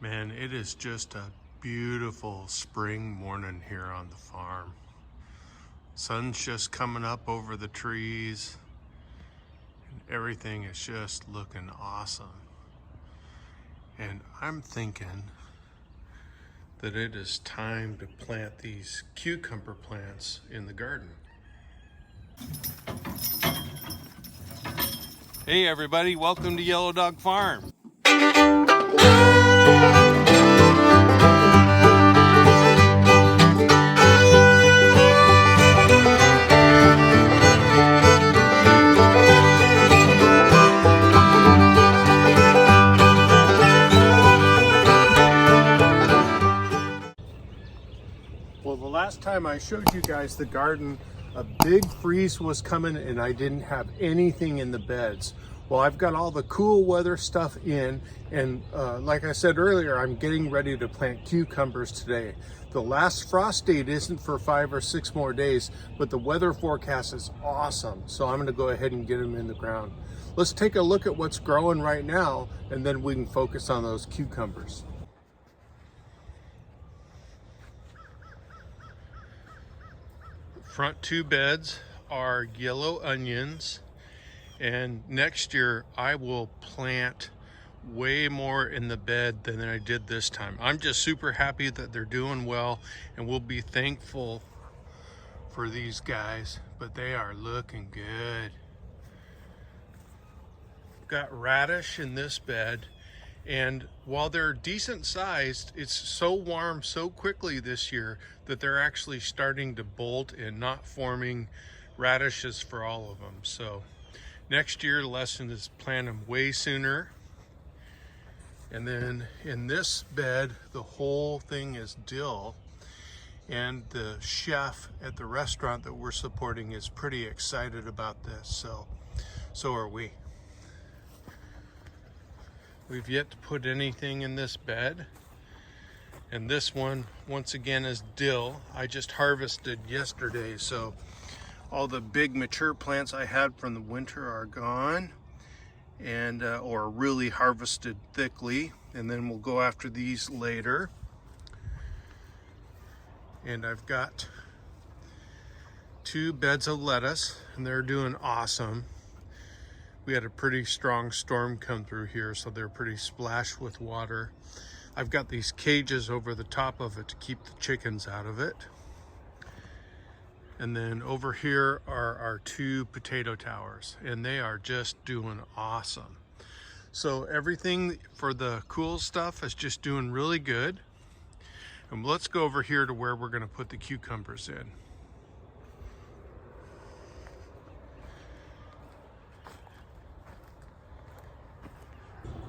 Man, it is just a beautiful spring morning here on the farm. Sun's just coming up over the trees and everything is just looking awesome. And I'm thinking that it is time to plant these cucumber plants in the garden. Hey everybody, welcome to Yellow Dog Farm. Well, the last time I showed you guys the garden, a big freeze was coming and I didn't have anything in the beds. Well, I've got all the cool weather stuff in, and like I said earlier, I'm getting ready to plant cucumbers today. The last frost date isn't for 5 or 6 more days, but the weather forecast is awesome. So I'm gonna go ahead and get them in the ground. Let's take a look at what's growing right now, and then we can focus on those cucumbers. Front 2 beds are yellow onions, and next year I will plant way more in the bed than I did this time. I'm just super happy that they're doing well, and we'll be thankful for these guys, but they are looking good. Got radish in this bed, and while they're decent sized, it's so warm so quickly this year that they're actually starting to bolt and not forming radishes for all of them. So next year the lesson is plant them way sooner. And then in this bed, the whole thing is dill. And the chef at the restaurant that we're supporting is pretty excited about this. So are we. We've yet to put anything in this bed. And this one, once again, is dill. I just harvested yesterday, so all the big mature plants I had from the winter are gone, and or really harvested thickly. And then we'll go after these later. And I've got 2 beds of lettuce, and they're doing awesome. We had a pretty strong storm come through here, so they're pretty splashed with water. I've got these cages over the top of it to keep the chickens out of it. And then over here are our 2 potato towers, and they are just doing awesome. So everything for the cool stuff is just doing really good. And let's go over here to where we're gonna put the cucumbers in.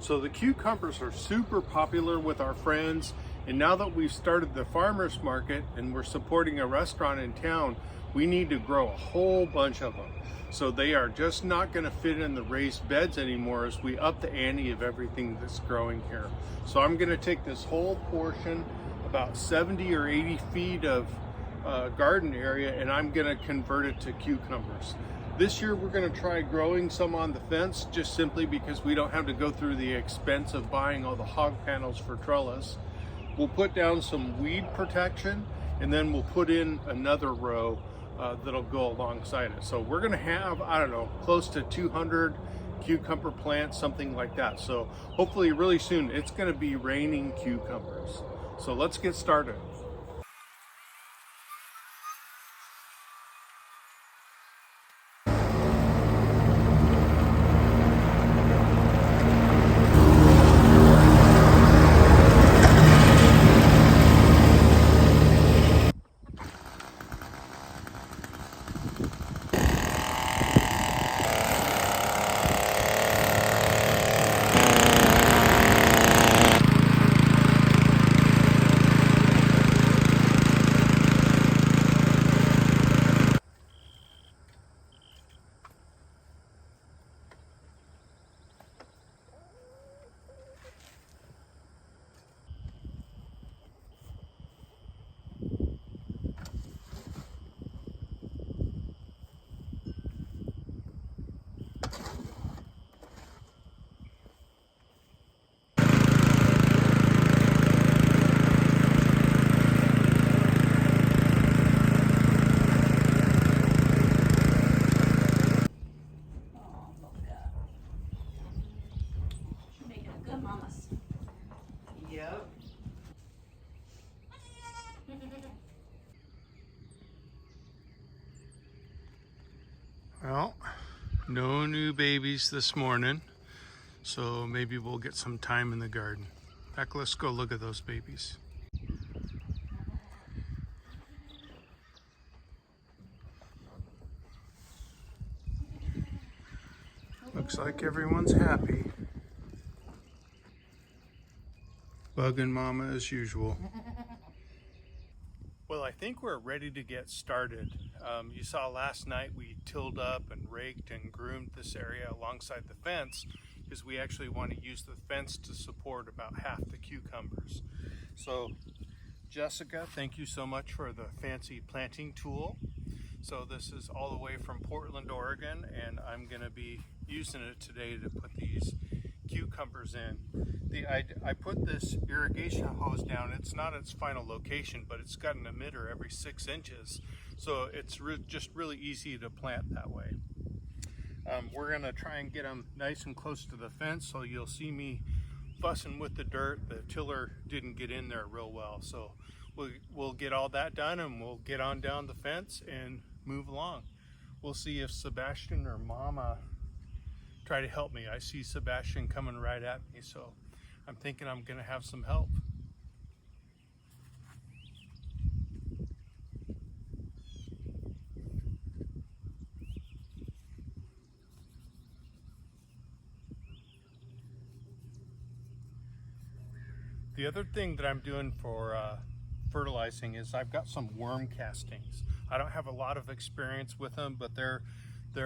So the cucumbers are super popular with our friends, and now that we've started the farmers market and we're supporting a restaurant in town, we need to grow a whole bunch of them. So they are just not going to fit in the raised beds anymore as we up the ante of everything that's growing here. So I'm going to take this whole portion, about 70 or 80 feet of garden area, and I'm going to convert it to cucumbers. This year we're going to try growing some on the fence, just simply because we don't have to go through the expense of buying all the hog panels for trellis. We'll put down some weed protection, and then we'll put in another row that'll go alongside it. So we're going to have, I don't know, close to 200 cucumber plants, something like that. So hopefully really soon it's going to be raining cucumbers. So let's get started. No new babies this morning, so maybe we'll get some time in the garden. Heck, let's go look at those babies. Looks like everyone's happy. Bugging mama as usual. Well, I think we're ready to get started. You saw last night we tilled up and raked and groomed this area alongside the fence because we actually want to use the fence to support about half the cucumbers. So Jessica, thank you so much for the fancy planting tool. So this is all the way from Portland, Oregon, and I'm going to be using it today to put these cucumbers in. I put this irrigation hose down. It's not its final location, but it's got an emitter every 6 inches, so it's just really easy to plant that way. We're going to try and get them nice and close to the fence, so you'll see me fussing with the dirt. The tiller didn't get in there real well, so we'll get all that done and we'll get on down the fence and move along. We'll see if Sebastian or Mama try to help me. I see Sebastian coming right at me, so I'm thinking I'm gonna have some help. The other thing that I'm doing for fertilizing is I've got some worm castings. I don't have a lot of experience with them, but they're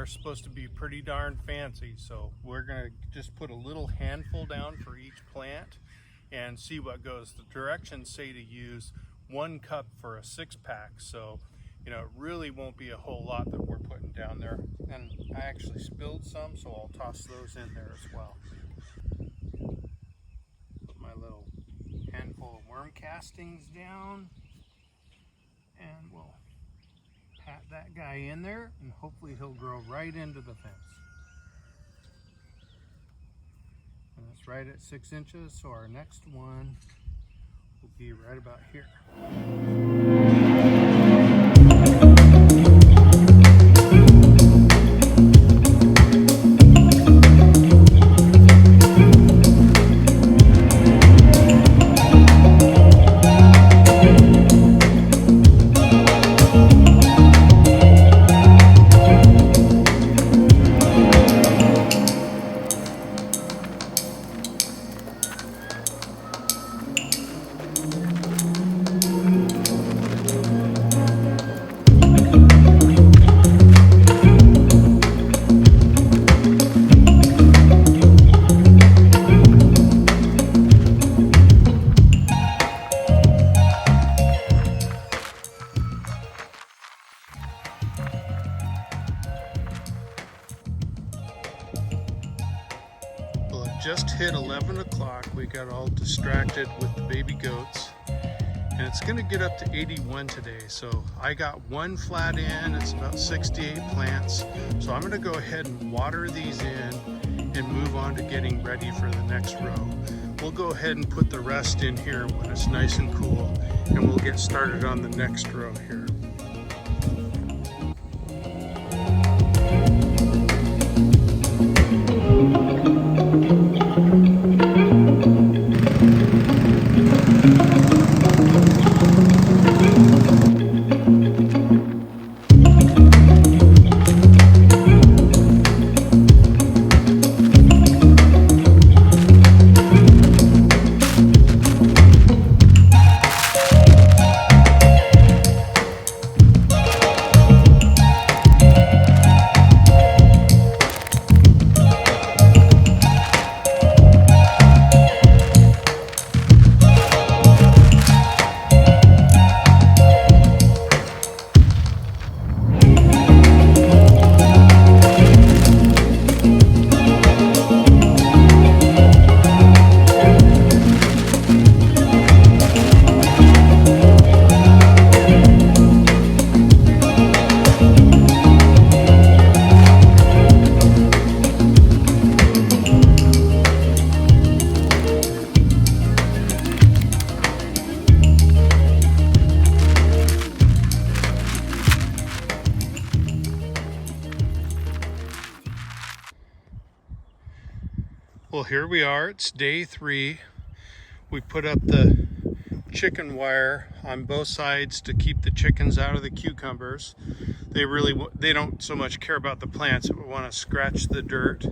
supposed to be pretty darn fancy. So we're gonna just put a little handful down for each plant and see what goes. The directions say to use 1 cup for a 6-pack. So, you know, it really won't be a whole lot that we're putting down there. And I actually spilled some, so I'll toss those in there as well. Put my little handful of worm castings down, and we'll pat that guy in there, and hopefully he'll grow right into the fence. And it's right at 6 inches, so our next one will be right about here. Just hit 11 o'clock. We got all distracted with the baby goats, and it's going to get up to 81 today. So I got 1 flat in. It's about 68 plants. So I'm going to go ahead and water these in and move on to getting ready for the next row. We'll go ahead and put the rest in here when it's nice and cool, and we'll get started on the next row here. Well, here we are. It's day 3. We put up the chicken wire on both sides to keep the chickens out of the cucumbers. They don't so much care about the plants, but want to scratch the dirt.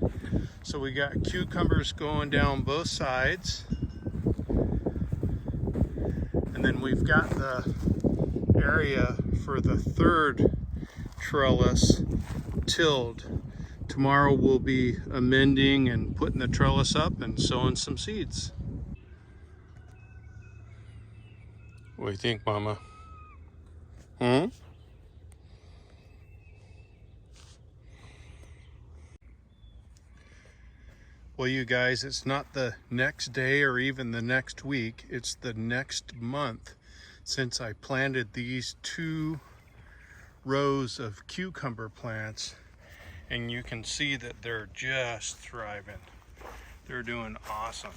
So we got cucumbers going down both sides. And then we've got the area for the third trellis tilled. Tomorrow we'll be amending and putting the trellis up and sowing some seeds. What do you think, Mama? Well, you guys, it's not the next day or even the next week. It's the next month since I planted these 2 rows of cucumber plants. And you can see that they're just thriving. They're doing awesome.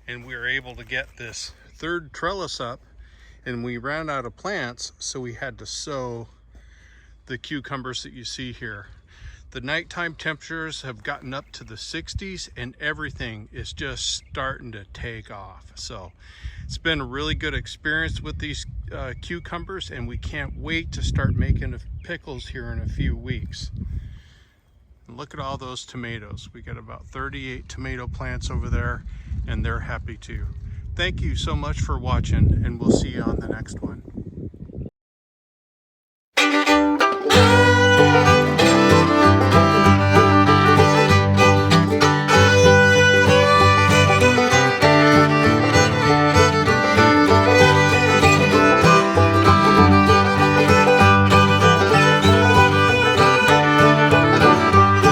And we were able to get this third trellis up, and we ran out of plants, so we had to sow the cucumbers that you see here. The nighttime temperatures have gotten up to the 60s, and everything is just starting to take off. So it's been a really good experience with these cucumbers, and we can't wait to start making pickles here in a few weeks. And look at all those tomatoes. We got about 38 tomato plants over there, and they're happy too. Thank you so much for watching, and we'll see you on the next one.